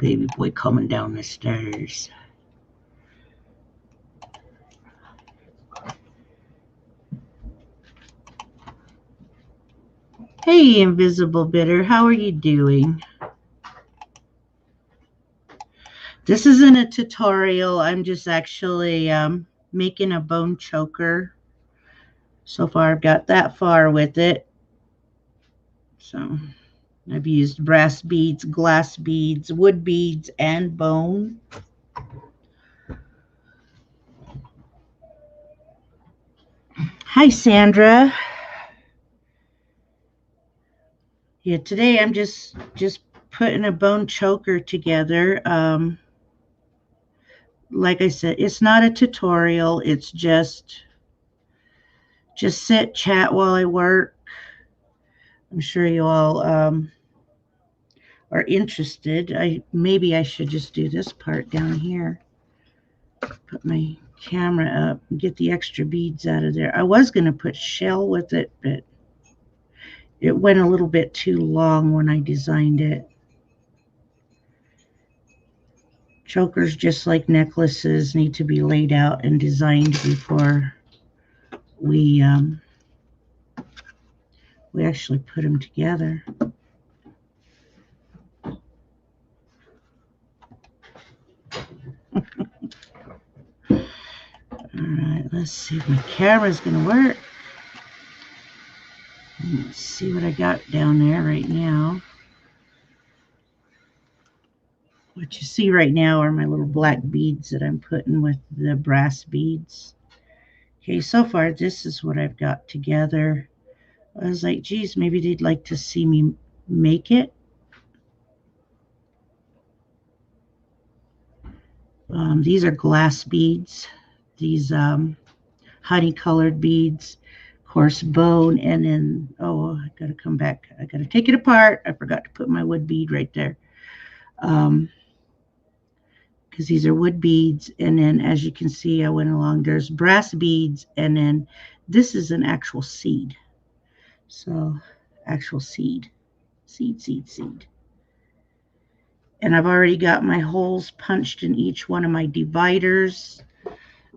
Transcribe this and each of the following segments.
baby boy coming down the stairs. Hey, Invisible Bitter, how are you doing? This isn't a tutorial. I'm just actually making a bone choker. So far, I've got that far with it. So I've used brass beads, glass beads, wood beads, and bone. Hi, Sandra. Yeah, today I'm just putting a bone choker together. Like I said, it's not a tutorial. It's just sit, chat while I work. I'm sure you all are interested. Maybe I should just do this part down here. Put my camera up and get the extra beads out of there. I was going to put shell with it, but it went a little bit too long when I designed it. Chokers, just like necklaces, need to be laid out and designed before we actually put them together. All right, let's see if my camera's going to work. Let's see what I got down there right now. What you see right now are my little black beads that I'm putting with the brass beads. Okay, so far this is what I've got together. I was like, geez, maybe they'd like to see me make it. These are glass beads. These honey-colored beads. Of course, bone, and then, oh, I got to come back. I got to take it apart. I forgot to put my wood bead right there. Because these are wood beads, and then as you can see, I went along, there's brass beads, and then this is an actual seed. So actual seed. And I've already got my holes punched in each one of my dividers,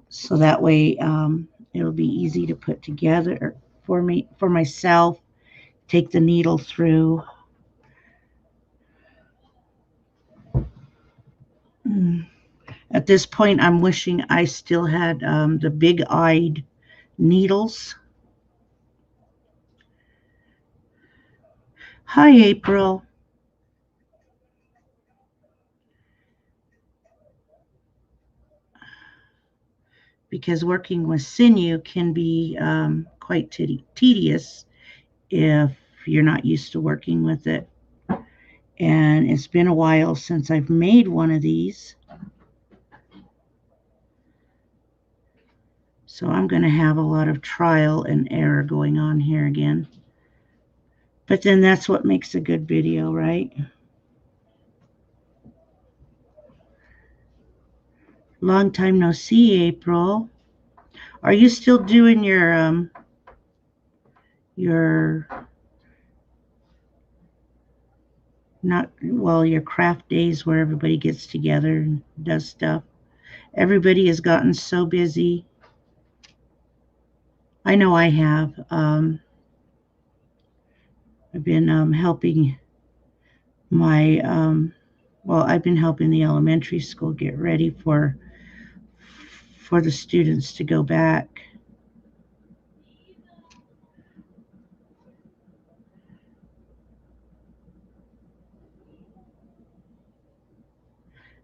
so that way it'll be easy to put together for myself. Take the needle through. At this point, I'm wishing I still had the big-eyed needles. Hi, April. Because working with sinew can be quite tedious if you're not used to working with it. And it's been a while since I've made one of these. So I'm going to have a lot of trial and error going on here again. But then that's what makes a good video, right? Long time no see, April. Are you still doing your craft days where everybody gets together and does stuff? Everybody has gotten so busy. I know I have. I've been helping my, I've been helping the elementary school get ready for the students to go back.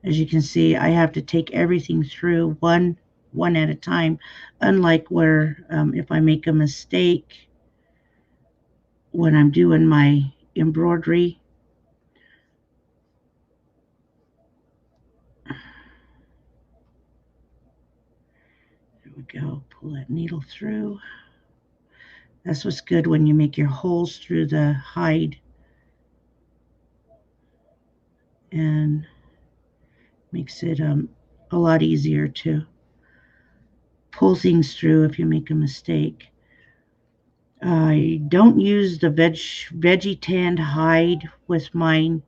As you can see, I have to take everything through one at a time, unlike where if I make a mistake when I'm doing my embroidery, there we go, pull that needle through. That's what's good when you make your holes through the hide, and makes it a lot easier to pull things through if you make a mistake. I don't use the veggie tanned hide with mine.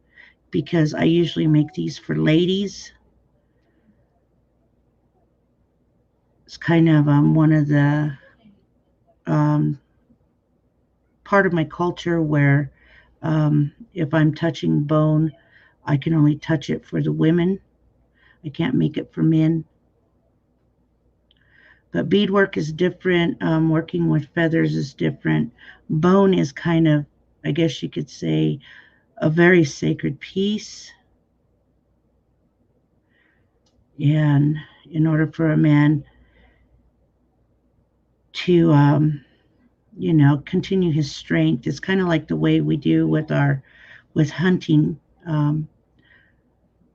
because I usually make these for ladies. It's kind of one of the um, part of my culture where if I'm touching bone, I can only touch it for the women. I can't make it for men. But beadwork is different. Working with feathers is different. Bone is kind of, I guess you could say, a very sacred piece. And in order for a man to, continue his strength, it's kind of like the way we do with hunting. Um,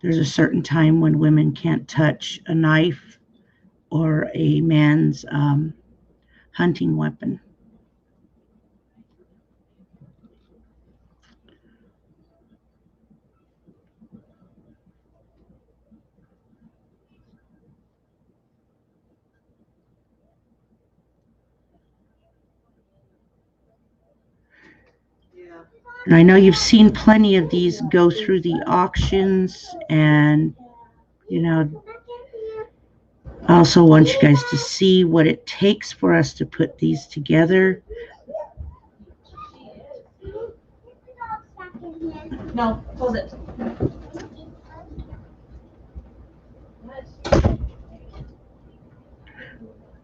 there's a certain time when women can't touch a knife or a man's hunting weapon. And I know you've seen plenty of these go through the auctions, and I also want you guys to see what it takes for us to put these together. No, close it.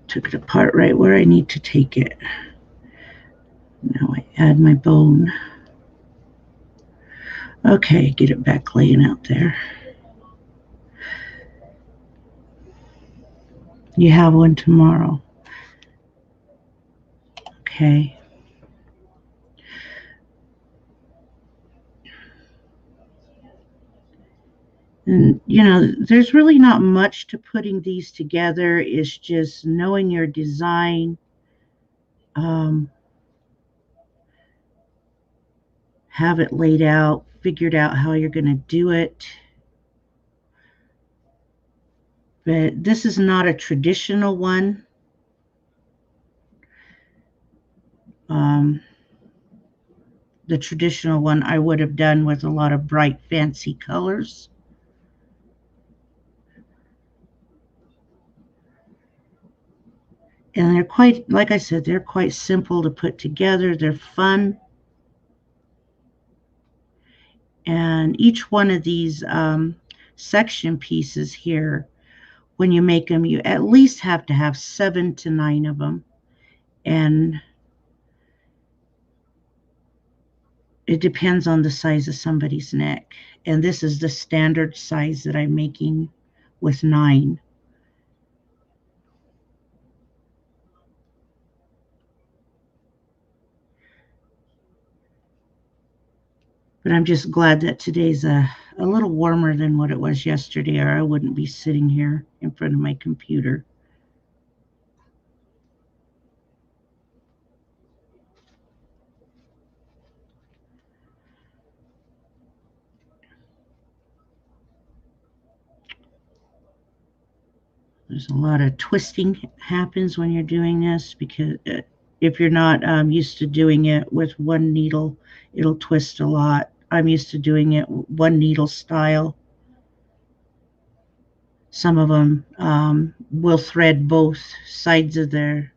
Took it apart right where I need to take it. Now I add my bone. Okay, get it back laying out there. You have one tomorrow. Okay. And, there's really not much to putting these together. It's just knowing your design, have it laid out, figured out how you're going to do it. But this is not a traditional one. The traditional one I would have done with a lot of bright, fancy colors. And they're quite, like I said, they're quite simple to put together. They're fun. And each one of these section pieces here, when you make them, you at least have to have 7 to 9 of them. And it depends on the size of somebody's neck. And this is the standard size that I'm making with 9. But I'm just glad that today's a little warmer than what it was yesterday, or I wouldn't be sitting here in front of my computer. There's a lot of twisting happens when you're doing this, because if you're not used to doing it with one needle, it'll twist a lot. I'm used to doing it one needle style. Some of them will thread both sides of their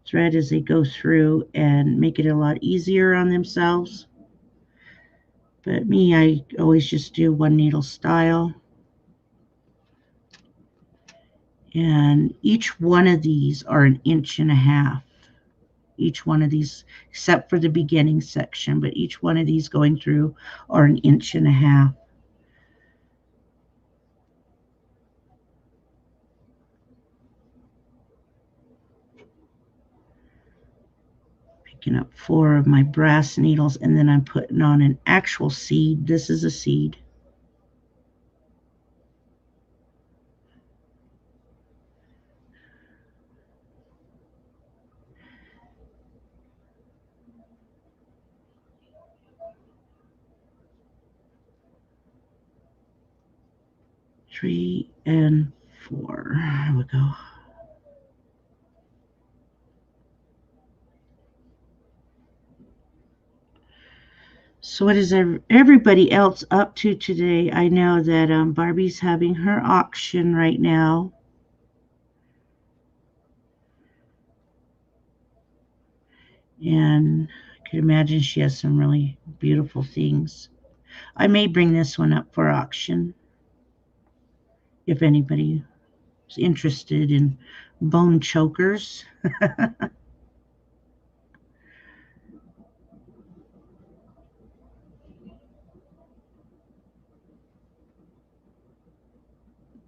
thread as they go through and make it a lot easier on themselves. But me, I always just do one needle style. And each one of these are 1.5 inches. Each one of these, except for the beginning section, but each one of these going through are 1.5 inches. Picking up 4 of my brass needles, and then I'm putting on an actual seed. This is a seed. Three and 4. There we go. So what is everybody else up to today? I know that Barbie's having her auction right now. And I can imagine she has some really beautiful things. I may bring this one up for auction if anybody is interested in bone chokers.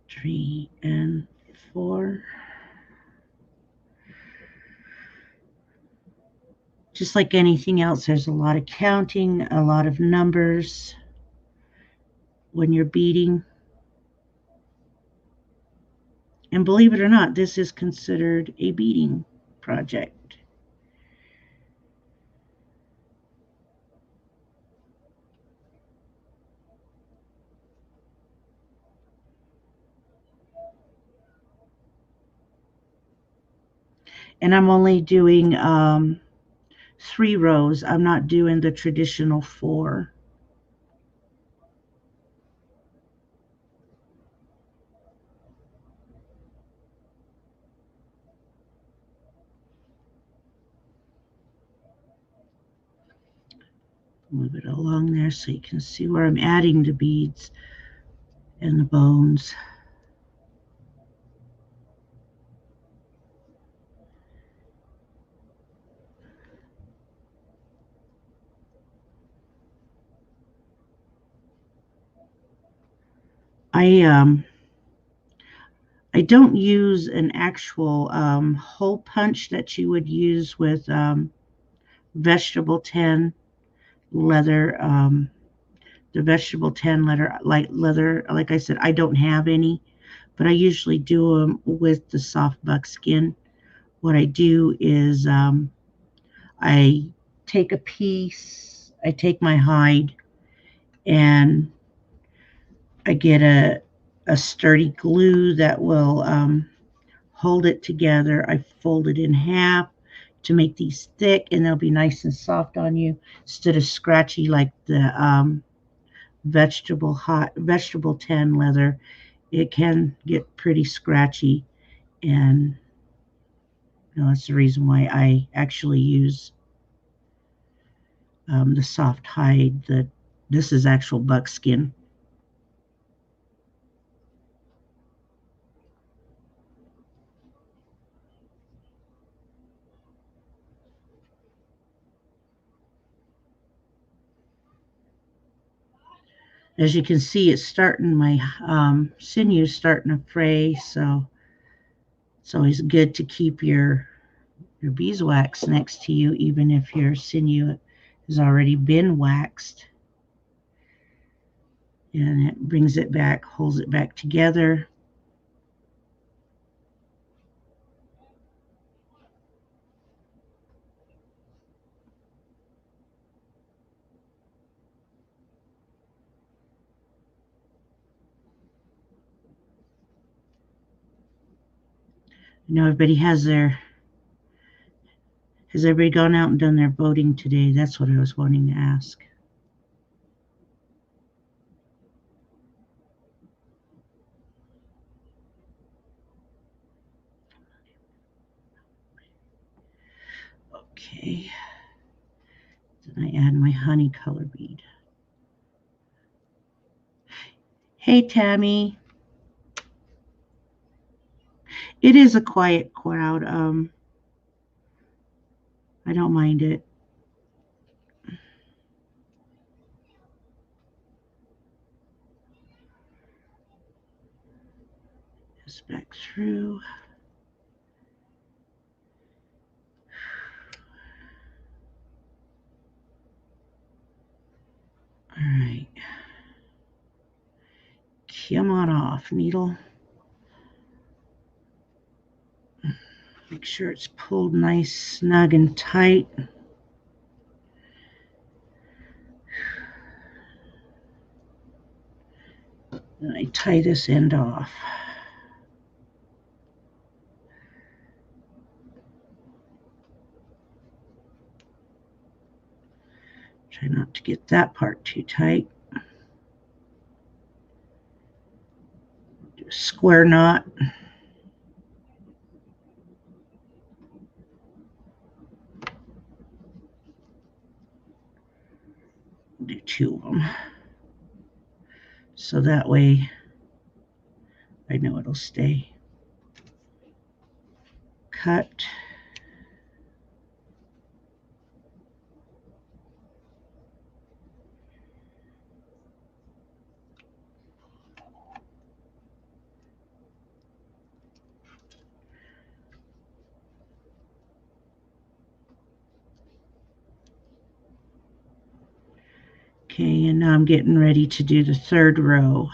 Three and four. Just like anything else, there's a lot of counting, a lot of numbers when you're beading. And believe it or not, this is considered a beading project. And I'm only doing 3 rows. I'm not doing the traditional 4. Move it along there so you can see where I'm adding the beads and the bones. I don't use an actual hole punch that you would use with vegetable tan leather. The vegetable tan leather, light leather, like I said, I don't have any, but I usually do them with the soft buckskin. What I do is I take a piece, I take my hide, and I get a sturdy glue that will hold it together. I fold it in half to make these thick, and they'll be nice and soft on you instead of scratchy like the vegetable tan leather. It can get pretty scratchy, and that's the reason why I actually use the soft hide. This is actual buckskin. As you can see, it's starting, my sinews starting to fray, so it's always good to keep your beeswax next to you, even if your sinew has already been waxed. And it brings it back, holds it back together. I know everybody has everybody gone out and done their boating today? That's what I was wanting to ask. Okay. Then I add my honey color bead. Hey, Tammy. It is a quiet crowd. I don't mind it. Just back through. All right. Come on off, needle. Make sure it's pulled nice, snug, and tight. And I tie this end off. Try not to get that part too tight. Do a square knot. Do 2 of them. So that way I know it'll stay. Cut. Okay, and now I'm getting ready to do the 3rd row.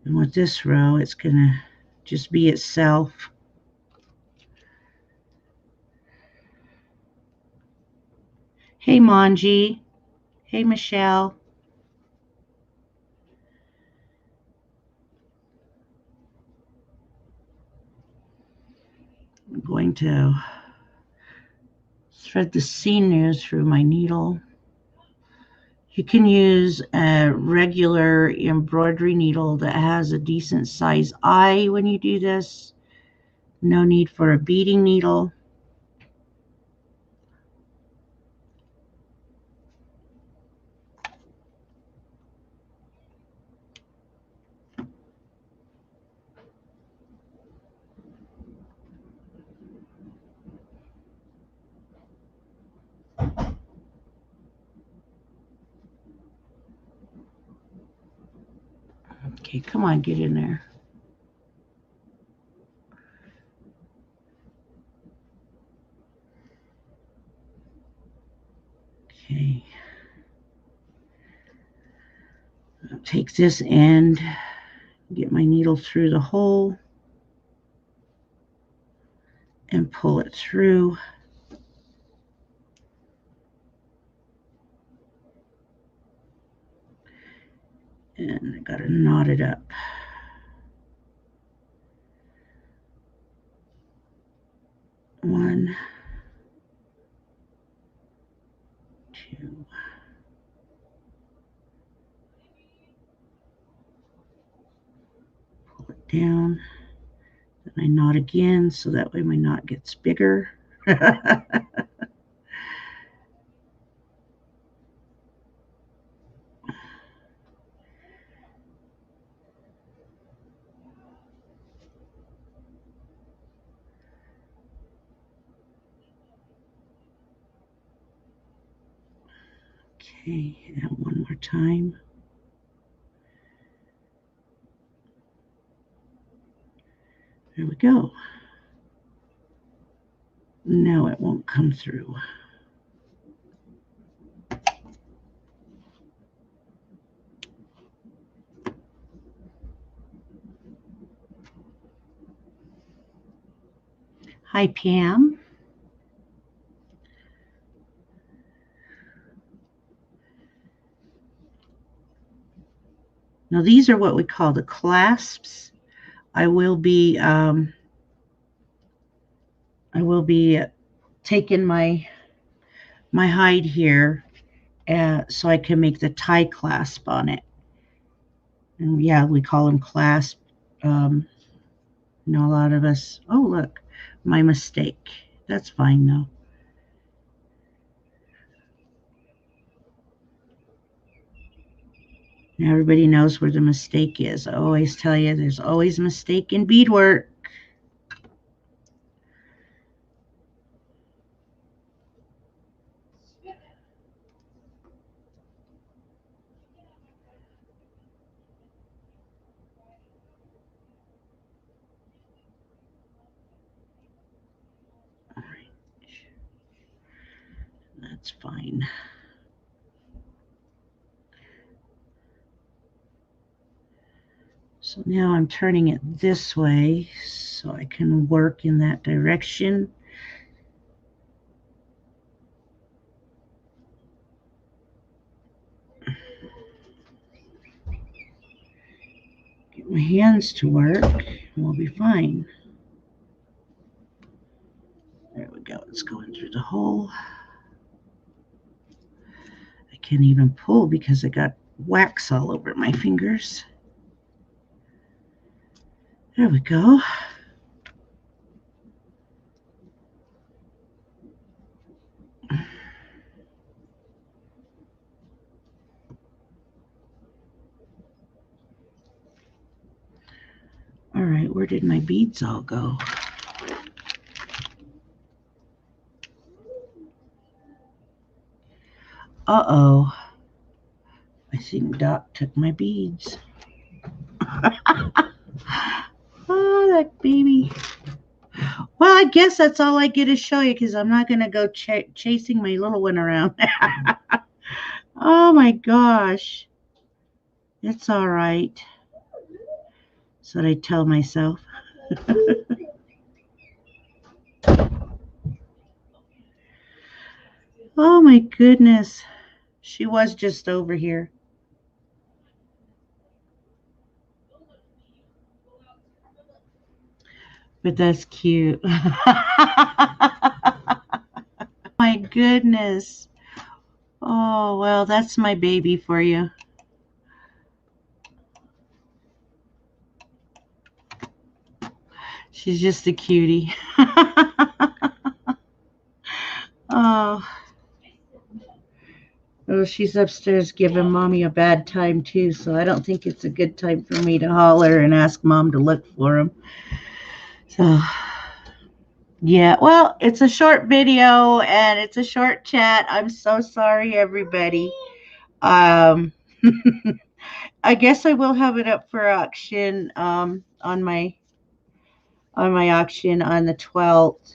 And with this row, it's going to just be itself. Hey, Manji. Hey, Michelle. I'm going to thread the sinew through my needle. You can use a regular embroidery needle that has a decent size eye when you do this. No need for a beading needle. Okay, come on, get in there. Okay. I'll take this end, get my needle through the hole, and pull it through. And I gotta knot it up. One, two. Pull it down. Then I knot again so that way my knot gets bigger. Okay, and one more time. There we go. Now it won't come through. Hi, Pam. Now these are what we call the clasps. I will be taking my hide here so I can make the tie clasp on it. And yeah, we call them clasp. A lot of us. Oh, look, my mistake. That's fine though. Everybody knows where the mistake is. I always tell you there's always a mistake in beadwork. All right. That's fine. So now I'm turning it this way so I can work in that direction. Get my hands to work and we'll be fine. There we go. It's going through the hole. can't even pull because I got wax all over my fingers. There we go. All right, where did my beads all go? Uh-oh. I think Doc took my beads. Oh, that baby. Well, I guess that's all I get to show you because I'm not going to go chasing my little one around. Oh, my gosh. It's all right. That's what I tell myself. Oh, my goodness. She was just over here. But that's cute. My goodness. Oh, well, that's my baby for you. She's just a cutie. Oh. Oh, she's upstairs giving Mommy a bad time too, so I don't think it's a good time for me to holler and ask Mom to look for him. So, yeah, well, it's a short video and it's a short chat. I'm so sorry, everybody. I guess I will have it up for auction on my auction on the 12th.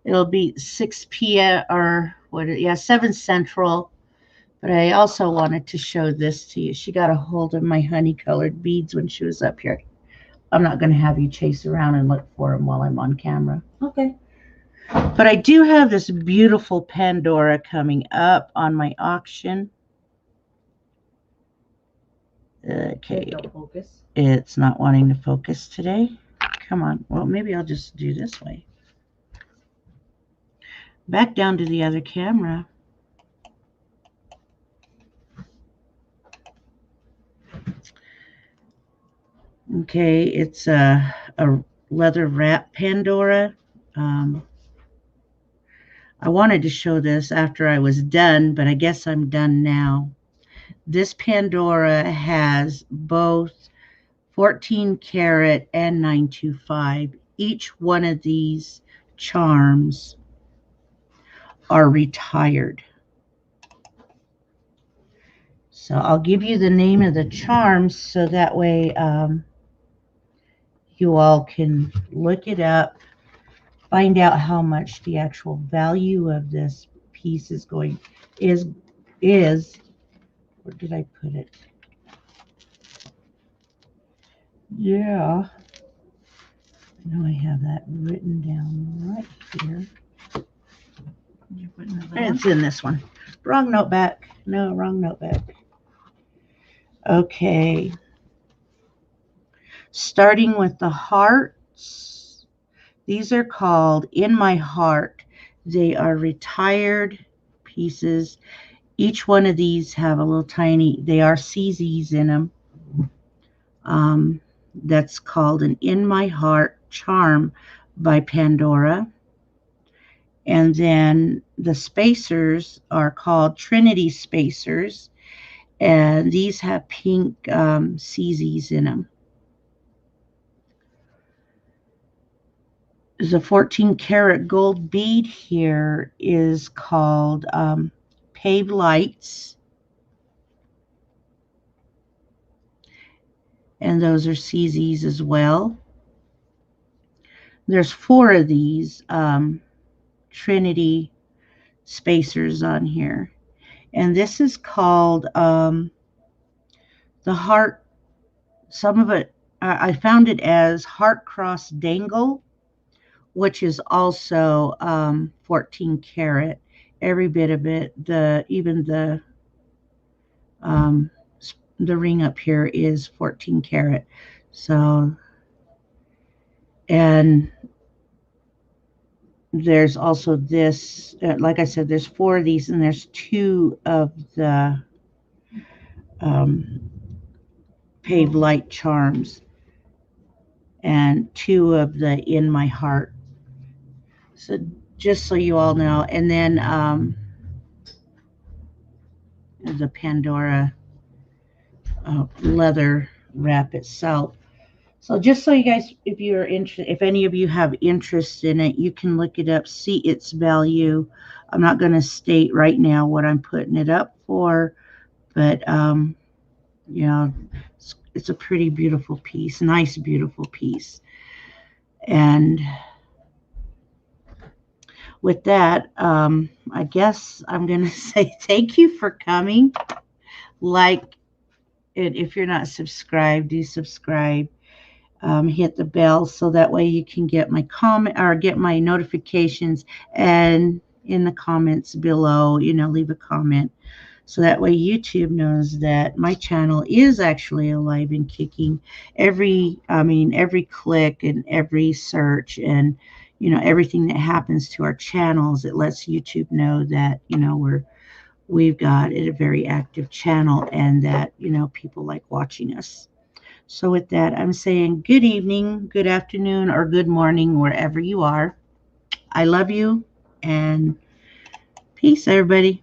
It'll be 6 p.m. or what? Yeah, 7 Central. But I also wanted to show this to you. She got a hold of my honey-colored beads when she was up here. I'm not going to have you chase around and look for them while I'm on camera. Okay. But I do have this beautiful Pandora coming up on my auction. Okay. Don't focus. It's not wanting to focus today. Come on. Well, maybe I'll just do this way. Back down to the other camera. Okay, it's a leather wrap Pandora. I wanted to show this after I was done, but I guess I'm done now. This Pandora has both 14 karat and 925. Each one of these charms are retired. So I'll give you the name of the charms so that way you all can look it up, find out how much the actual value of this piece is going is where did I put it? Yeah, I know I have that written down right here. It's in this one. Wrong note back. No, wrong note back. Okay. Starting with the hearts. These are called In My Heart. They are retired pieces. Each one of these have a little tiny, they are CZs in them. That's called an In My Heart charm by Pandora. And then the spacers are called Trinity spacers. And these have pink CZs in them. The 14 karat gold bead here is called Paved Lights. And those are CZs as well. There's 4 of these Trinity spacers on here. And this is called the heart. Some of it, I found it as Heart Cross Dangle, which is also 14 karat. Every bit of it. Even the ring up here is 14 karat. So, and there's also this, like I said, there's 4 of these, and there's 2 of the um, Pave Light Charms and 2 of the In My Heart. So just so you all know. And then the Pandora leather wrap itself. So just so you guys, if you're interested, if any of you have interest in it, you can look it up, see its value. I'm not going to state right now what I'm putting it up for, but you know, it's a pretty beautiful piece, nice, beautiful piece. And with that, I guess I'm going to say thank you for coming. Like it, if you're not subscribed, do subscribe. Hit the bell so that way you can get my comment or get my notifications, and in the comments below, leave a comment so that way YouTube knows that my channel is actually alive and kicking. Every click and every search and everything that happens to our channels, it lets YouTube know that we've got a very active channel and that people like watching us. So with that, I'm saying good evening, good afternoon, or good morning, wherever you are. I love you, and peace, everybody.